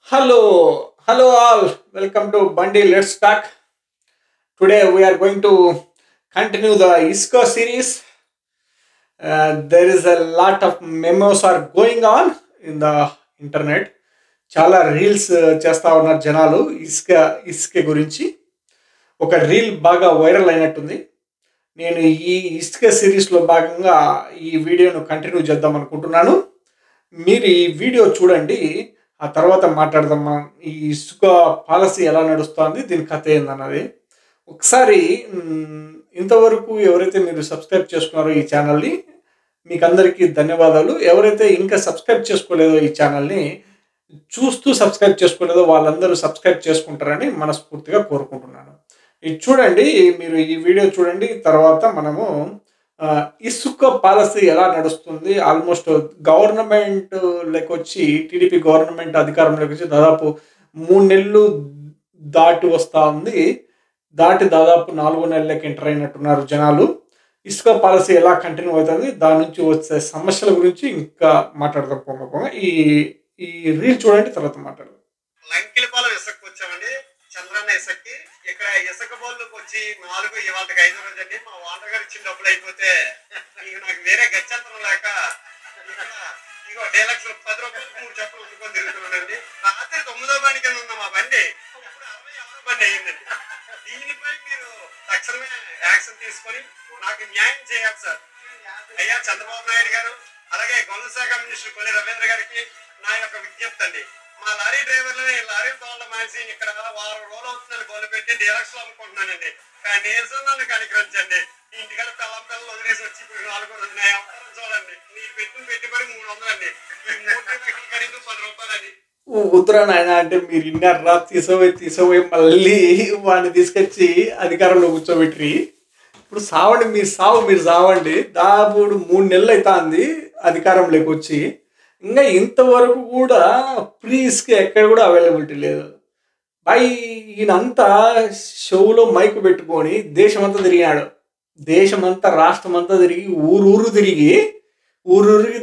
Hello all. Welcome to Bundy Let's Talk. Today we are going to continue the ISCO series. There is a lot of memos are going on in the internet. చాలా reels చేస్తా ఉన్నారు జనాలు ఇసుక గురించి. ఒక reel బాగా viral అయినట్టుంది. నేను ఈ ఇసుక సిరీస్లో భాగంగా ఈ వీడియోను కంటిన్యూ చేద్దాం అనుకుంటున్నాను. మీరు ఈ వీడియో చూడండి, ఆ తర్వాత మాట్లాడదాం మనం ఈ ఇసుక పాలసీ ఎలా నడుస్తుంది, దీని కథ ఏందన్నది. ఒకసారి ఇంతవరకు ఎవరైతే మీరు సబ్స్క్రైబ్ చేసుకున్నారో ఈ ఛానల్ని, మీకు అందరికీ ధన్యవాదాలు. ఎవరైతే ఇంకా సబ్స్క్రైబ్ చేసుకోలేదో ఈ ఛానల్ని చూస్తూ సబ్స్క్రైబ్ చేసుకోలేదో వాళ్ళందరూ సబ్స్క్రైబ్ చేసుకుంటారని మనస్ఫూర్తిగా కోరుకుంటున్నాను. ఇది చూడండి, మీరు ఈ వీడియో చూడండి, తర్వాత మనము ఇసుక పాలసీ ఎలా నడుస్తుంది. ఆల్మోస్ట్ గవర్నమెంట్ వచ్చి టీడీపీ గవర్నమెంట్ అధికారంలోకి వచ్చి దాదాపు 3 నెలలు దాటి వస్తూ ఉంది. దాదాపు 4 నెలలకి ఎంటర్ అయినట్టున్నారు జనాలు. ఇసుక పాలసీ ఎలా కంటిన్యూ అవుతుంది, దాని నుంచి వచ్చే సమస్యల గురించి ఇంకా మాట్లాడదాం. పొంగ ఈ రీల్ చూడండి, తర్వాత మాట్లాడదాం. లంకిలపాలెం ఇసుక వచ్చామండి, చంద్రన్న ఇసుక్కి. ఇక్కడ ఇసుక బోళ్ళకి వచ్చి 4 ఇవాళకి 5 రోజు అండి. మా వాటర్ గారు ఇచ్చిన డబ్బులు అయిపోతే ఇక నాకు వేరే గచ్చంతరం లేక ఇగో డీలక్స్ 10 రూపాయలు 3 చెప్పులు ఉంచుకొని తిరుగుతున్నానండి. రాత్రి 9వ బండి కింద ఉన్న మా బండి ఇప్పుడు 60వ బండి అయ్యిందండి. దీనిపై మీరు తక్షణమే యాక్షన్ తీసుకొని నాకు న్యాయం చేయాలి సార్. అయ్యా చంద్రబాబు నాయుడు గారు, అలాగే గొల్ల శాఖ మినిస్టర్ కొల్లి రవీంద్ర గారికి నా యొక్క విజ్ఞప్తి అండి. మా లారీ డ్రైవర్లని లారీ తోళ్ళ మానేసి ఇక్కడ వారం రోజులు అవుతుందని గొల్లు పెట్టి డీలక్స్ లో అమ్ముకుంటున్నానండి. కానీ నీరసం నన్ను కనికరించండి. ఇంటికల్ పిల్లలు వదిలేసి వచ్చి ఇప్పుడు 4 రోజులు నా వ్యాపారం చూడండి. మీరు పెట్టిన పెట్టుబడి 300 అండి. 3 ఖరీదు 10 రూపాయలండి. ఉత్తరా నాయన అంటే మీరు ఇన్నారా తీసపోయి మళ్ళీ వాడిని తీసుకొచ్చి అధికారంలో కూర్చోబెట్టి ఇప్పుడు సావండి, మీరు సావండి. దాదాపు 3 నెలలు అవుతుంది అధికారంలోకి వచ్చి. ఇంకా ఇంతవరకు కూడా ఫ్రీ ఇసుక ఎక్కడ కూడా అవైలబిలిటీ లేదు. ఈయనంతా షోలో మైకు పెట్టుకొని దేశమంతా తిరిగాడు. దేశమంతా రాష్ట్రమంతా తిరిగి ఊరూరికి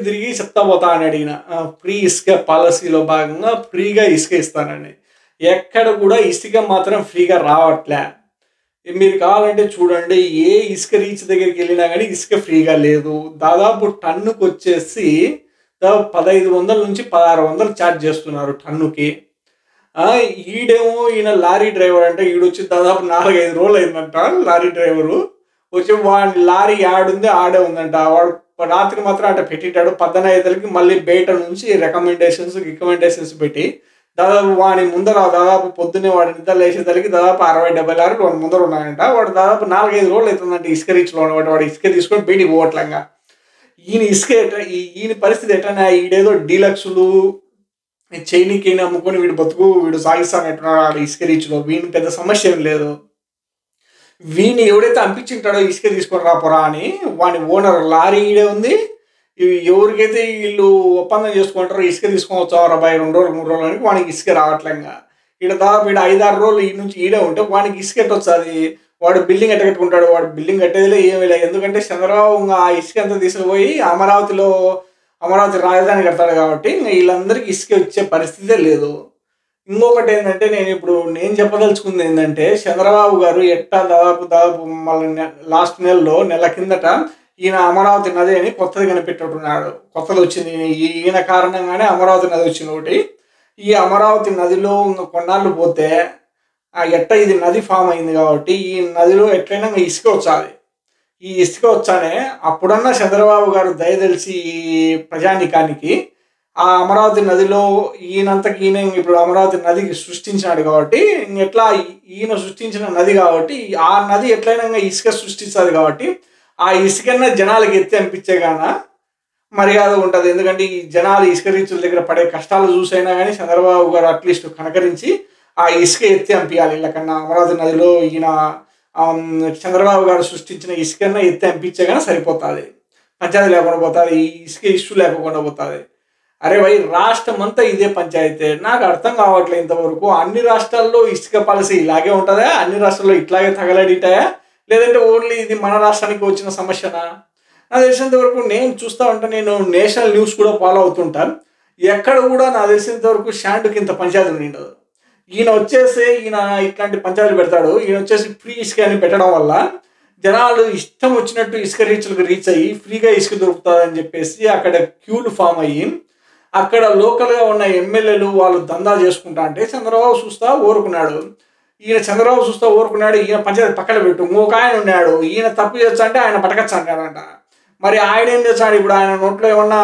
తిరిగి చెప్తా పోతా అని అడిగిన ఫ్రీ ఇసుక పాలసీలో భాగంగా ఫ్రీగా ఇసుక ఇస్తానని. ఎక్కడ కూడా ఇసుక మాత్రం ఫ్రీగా రావట్లే. మీరు కావాలంటే చూడండి, ఏ ఇసుక రీచ్ దగ్గరికి వెళ్ళినా కానీ ఇసుక ఫ్రీగా లేదు. దాదాపు టన్నుకు వచ్చేసి 1500 నుంచి 1600 ఛార్జ్ చేస్తున్నారు టన్నుకి. ఈయన లారీ డ్రైవర్ అంటే ఈడొచ్చి దాదాపు 4-5 రోజులు అయిందంట. లారీ డ్రైవరు వచ్చి వాడి లారీ ఆడుంది ఆడే ఉందంట. వాడు రాత్రి మాత్రం అట్లా పెట్టింటాడు. 15 మళ్ళీ బయట నుంచి రికమెండేషన్స్ పెట్టి దాదాపు వాడి ముందర దాదాపు పొద్దున్నే వాడి నిద్ర లేచేసరికి దాదాపు 60-70 లారీలు వాడి ముందర ఉన్నాయంట. వాడు దాదాపు 4-5 రోజులు అవుతుందంటే ఇసుక రీచ్లో ఉన్నవాడు. వాడు ఇసుక తీసుకొని బయటికి పోవట్లంగా. ఈయన పరిస్థితి ఎట్లా, ఈడేదో డీలక్స్లు చైనీకి అమ్ముకొని వీడు సాగిస్తానంటున్నాడు ఇసుక రీచ్లో. వీని పెద్ద సమస్య ఏం లేదు. వీని ఎవడైతే అనిపించింటాడో ఇసుక తీసుకొని రాపోరా అని వాని ఓనర్ లారీ ఈడే ఉంది. ఎవరికైతే వీళ్ళు ఒప్పందం చేసుకుంటారో ఇసుక తీసుకొని వచ్చావరా 2 రోజులు 3 రోజులు అని వానికి ఇసుక రావట్లేగా. దాదాపు 5-6 రోజులు ఈ నుంచి ఈడే ఉంటే వానికి ఇసుక ఎట్ట వస్తుంది? వాడు బిల్డింగ్ ఎట్ట కట్టుకుంటాడు? వాడు బిల్డింగ్ కట్టేదిలే ఏమీ లేదు. ఎందుకంటే చంద్రబాబు ఆ ఇసుక అంతా తీసుకుపోయి అమరావతి రాజధాని కడతాడు కాబట్టి వీళ్ళందరికీ ఇసుక వచ్చే పరిస్థితే లేదు. ఇంకొకటి ఏంటంటే నేను చెప్పదలుచుకుంది ఏంటంటే, చంద్రబాబు గారు దాదాపు మళ్ళీ లాస్ట్ నెల కిందట ఈయన అమరావతి నది అని కొత్తది కనిపెట్టున్నాడు. కొత్తది వచ్చింది ఈయన కారణంగానే అమరావతి నది వచ్చింది ఒకటి. ఈ అమరావతి నదిలో ఇంకా కొన్నాళ్ళు పోతే ఇది నది ఫామ్ అయింది కాబట్టి ఈ నదిలో ఎట్లయినా ఇసుక వచ్చాలి. ఈ ఇసుక వచ్చానే అప్పుడన్నా చంద్రబాబు గారు దయదలిచి ప్రజానికానికి ఆ అమరావతి నదిలో ఈయన ఇప్పుడు అమరావతి నదికి సృష్టించినాడు కాబట్టి ఎట్లా ఈయన సృష్టించిన నది కాబట్టి ఆ నది ఎట్లయినా ఇసుక సృష్టిస్తుంది కాబట్టి ఆ ఇసుకన్నా జనాలకి ఎత్తి అనిపించే గాన మర్యాద ఉంటుంది. ఎందుకంటే ఈ జనాలు ఇసుక రీచుల దగ్గర పడే కష్టాలు చూసైనా కానీ చంద్రబాబు గారు అట్లీస్ట్ కనకరించి ఆ ఇసుక ఎత్తి అంపించాలి. వీళ్ళకన్నా అమరావతి నదిలో ఈయన చంద్రబాబు గారు సృష్టించిన ఇసుకన్నా ఎత్తి అంపించే కానీ సరిపోతుంది. పంచాయతీ లేకుండా పోతుంది, ఈ ఇసుక ఇష్యూ లేకుండా పోతుంది. అరే రాష్ట్రం అంతా ఇదే పంచాయతీ. నాకు అర్థం కావట్లేదు ఇంతవరకు. అన్ని రాష్ట్రాల్లో ఇసుక పాలసీ ఇలాగే ఉంటుందా? అన్ని రాష్ట్రాల్లో ఇట్లాగే తగలడిటాయా? లేదంటే ఓన్లీ ఇది మన రాష్ట్రానికి వచ్చిన సమస్యనా? నాకు తెలిసినంత వరకు నేను చూస్తూ ఉంటాను. నేను నేషనల్ న్యూస్ కూడా ఫాలో అవుతుంటాను. ఎక్కడ కూడా నాకు తెలిసినంత వరకు షాండ్కి ఇంత పంచాయతీ ఉండదు. ఈయన వచ్చేసి ఇట్లాంటి పంచాయతీలు పెడతాడు. ఈయన వచ్చేసి ఫ్రీ ఇసుక అని పెట్టడం వల్ల జనాలు ఇష్టం వచ్చినట్టు ఇసుక రీచ్లకు రీచ్ అయ్యి ఫ్రీగా ఇసుక దొరుకుతుందని చెప్పేసి అక్కడ క్యూలు ఫామ్ అయ్యి అక్కడ లోకల్గా ఉన్న ఎమ్మెల్యేలు వాళ్ళు దందా చేసుకుంటా అంటే చంద్రబాబు చూస్తా ఊరుకున్నాడు. చంద్రబాబు చూస్తా ఊరుకున్నాడు. ఈయన పంచాయతీ పక్కన పెట్టు, ఇంకొక ఆయన ఉన్నాడు, ఈయన తప్పు చేస్తా అంటే ఆయన పటకచ్చ అంటాడంట. మరి ఆయన ఏం చేస్తాడు ఇప్పుడు? ఆయన నోట్లో ఏమన్నా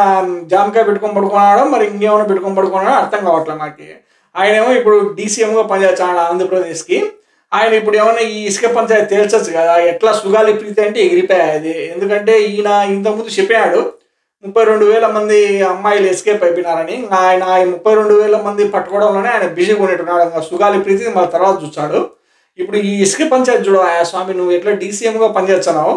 జామకాయ పెట్టుకొని పడుకున్నాడో మరి ఇంకేమన్నా పెట్టుకొని పడుకున్నాడో అర్థం కావట్లేదు నాకు. ఆయన ఏమో ఇప్పుడు డీసీఎంగా పనిచేస్తాడు ఆంధ్రప్రదేశ్కి. ఆయన ఇప్పుడు ఏమన్నా ఈ ఇసుక పంచాయతీ తేల్చచ్చు కదా. ఎట్లా సుగాలి ప్రీతి అంటే ఎగిరిపోయాది. ఎందుకంటే ఈయన ఇంతకుముందు చెప్పాడు 32,000 మంది అమ్మాయిలు ఎస్కేప్ అయిపోయినారని. ఆయన 32,000 మంది పట్టుకోవడంలోనే ఆయన బిజీగా ఉన్నట్టున్నాడు. సుగాలి ప్రీతి మన తర్వాత చూస్తాడు. ఇప్పుడు ఈ ఇసుక పంచాయతీ చూడ స్వామి, నువ్వు ఎట్లా డీసీఎంగా పనిచేస్తున్నావు,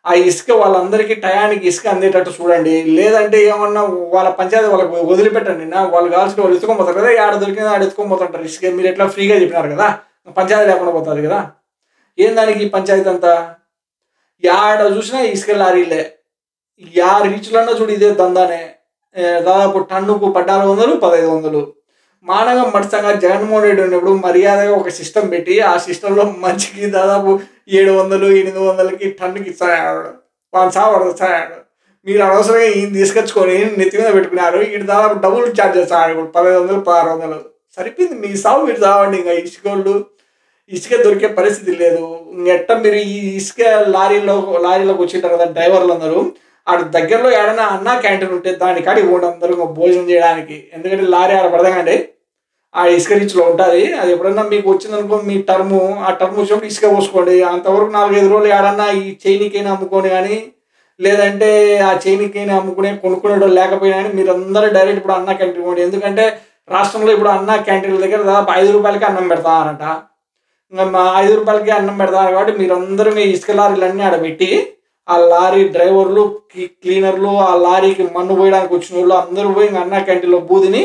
ఆ ఇసుక వాళ్ళందరికీ టయానికి ఇసుక అందేటట్టు చూడండి. లేదంటే ఏమన్నా వాళ్ళ పంచాయతీ వాళ్ళకి వదిలిపెట్టండి. వాళ్ళు కావాల్సిన వాళ్ళు ఎత్తుకొని కదా, ఆడ దొరికింది ఆడ ఎత్తుకొని పోతుంటారు ఇసుక. మీరు ఎట్లా ఫ్రీగా చెప్పినారు కదా, పంచాయతీ లేకుండా పోతుంది కదా. ఏం దానికి ఈ పంచాయతీ అంతా? ఆడ చూసినా ఇసుక లారీలే. రీచ్లన్నా చూడు ఇదే దందానే. దాదాపు టన్నుకు 1,400, 1,500. మానగా మడిసంగా జగన్మోహన్ రెడ్డి ఉన్నప్పుడు మర్యాదగా ఒక సిస్టమ్ పెట్టి ఆ సిస్టంలో మంచికి దాదాపు 700, 800కి టన్నుకి ఇస్తాడు. వాళ్ళు సావాడు. మీరు అనవసరంగా ఈయన తీసుకొచ్చుకొని నెత్తి మీద పెట్టుకున్నారు. ఈయన దాదాపు డబుల్ ఛార్జ్ చేస్తాడు. ఇప్పుడు 1,500, 1,600 సరిపోయింది. మీ సాగు మీరు సావండి. ఇంకా ఇసుక దొరికే పరిస్థితి లేదు. ఎట్ట మీరు ఈ ఇసుక లారీలోకి వచ్చింటారు కదా డ్రైవర్లు అందరూ, ఆడ దగ్గరలో ఏడైనా అన్నా క్యాంటీన్ ఉంటే దానికాడికి పోండి అందరూ భోజనం చేయడానికి. ఎందుకంటే లారీ ఆడ పడదాకండి ఆ ఇసుక రీచ్లో ఉంటుంది. అది ఎప్పుడన్నా మీకు వచ్చిందనుకో మీ ఆ టర్మ్ వచ్చినప్పుడు ఇసుక పోసుకోండి. అంతవరకు 4-5 రోజులు ఏడన్నా ఈ చైనీకైనా అమ్ముకొని కానీ, లేదంటే ఆ చైనీకైనా కొనుక్కునేటో లేకపోయినా కానీ మీరు అందరూ డైరెక్ట్ ఇప్పుడు అన్నా క్యాంటీన్ పోండి. ఎందుకంటే రాష్ట్రంలో ఇప్పుడు అన్నా క్యాంటీన్ల దగ్గర దాదాపు 5 రూపాయలకి అన్నం పెడతారట. ఇంకా 5 రూపాయలకి అన్నం పెడతారు కాబట్టి మీరందరూ మీ ఇసుక లారీలన్నీ ఆడబెట్టి ఆ లారీ డ్రైవర్లు, క్లీనర్లు, ఆ లారీకి మన్ను పోయడానికి వచ్చిన వాళ్ళు అందరూ పోయి ఇంకా అన్నా క్యాంటీన్లో బూదిని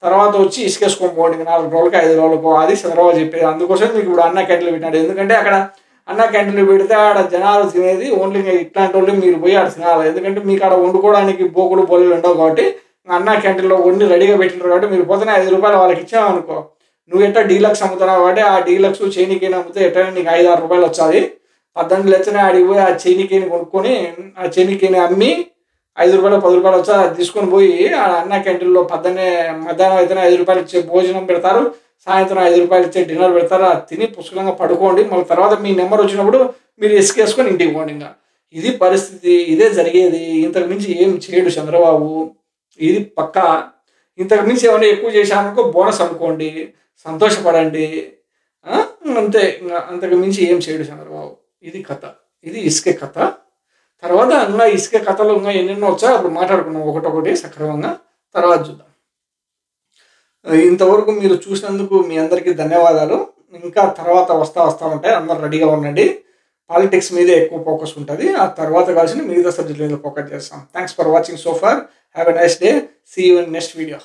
తర్వాత వచ్చి ఇసుకేసుకొని పోండి 4 రోజులకి 5 రోజులకు. అది చంద్రబాబు చెప్పేది. అందుకోసం మీకు ఇప్పుడు అన్నా క్యాంటీన్లు పెట్టినాడు. ఎందుకంటే అక్కడ అన్నా క్యాంటీన్లు పెడితే ఆడ జనాలు తినేది ఓన్లీ ఇట్లాంటి వాళ్ళు మీరు పోయి ఆడ తినాలి. ఎందుకంటే మీకు ఆడ వండుకోవడానికి బోకులు బొల్లు ఉండవు కాబట్టి అన్నా క్యాంటీన్లో వండి రెడీగా పెట్టినారు కాబట్టి మీరు పోతే 5 రూపాయలు వాళ్ళకి ఇచ్చావు అనుకో, నువ్వు ఎట్లా డీలక్స్ అమ్ముతున్నావు కాబట్టి ఆ డీలక్స్ చైనీకైనా అమ్మితే ఎట్లా నీకు 5-6 రూపాయలు వచ్చాది. 18 లెచ్చనే ఆడికి పోయి ఆ చైనీకైని కొనుక్కొని ఆ చైనీకైని అమ్మి 5 రూపాయలు 10 రూపాయలు వచ్చా అది తీసుకొని పోయి ఆ అన్నా క్యాంటీన్లో మధ్యాహ్నం అయితేనే 5 రూపాయలు ఇచ్చే భోజనం పెడతారు, సాయంత్రం 5 రూపాయలు ఇచ్చే డిన్నర్ పెడతారు. అది తిని పుష్కలంగా పడుకోండి. మళ్ళీ తర్వాత మీ నెంబర్ వచ్చినప్పుడు మీరు ఇసుకేసుకొని ఇంటికి పోండి. ఇంకా ఇది పరిస్థితి, ఇదే జరిగేది. ఇంతకు మించి ఏం చేయడు చంద్రబాబు. ఇది పక్కా. ఇంతకు మించి ఏమైనా ఎక్కువ చేశామనుకో బోనస్ అనుకోండి, సంతోషపడండి. అంతే. ఇంకా అంతకు మించి ఏం చేయడు చంద్రబాబు. ఇది కథ. ఇది ఇసుక కథ. తర్వాత ఇంకా ఇసుక కథలు ఇంకా ఎన్నెన్నో వచ్చా అప్పుడు మాట్లాడుకున్నాం ఒకటొకటి సక్రమంగా. తర్వాత చూద్దాం. ఇంతవరకు మీరు చూసినందుకు మీ అందరికీ ధన్యవాదాలు. ఇంకా తర్వాత వస్తా ఉంటాయి. అందరు రెడీగా ఉండండి. పాలిటిక్స్ మీదే ఎక్కువ ఫోకస్ ఉంటుంది. ఆ తర్వాత కలిసి మిగతా సబ్జెక్ట్ మీద ఫోకస్ చేస్తాం. Thanks for watching so far. Have a nice day. See you in next video.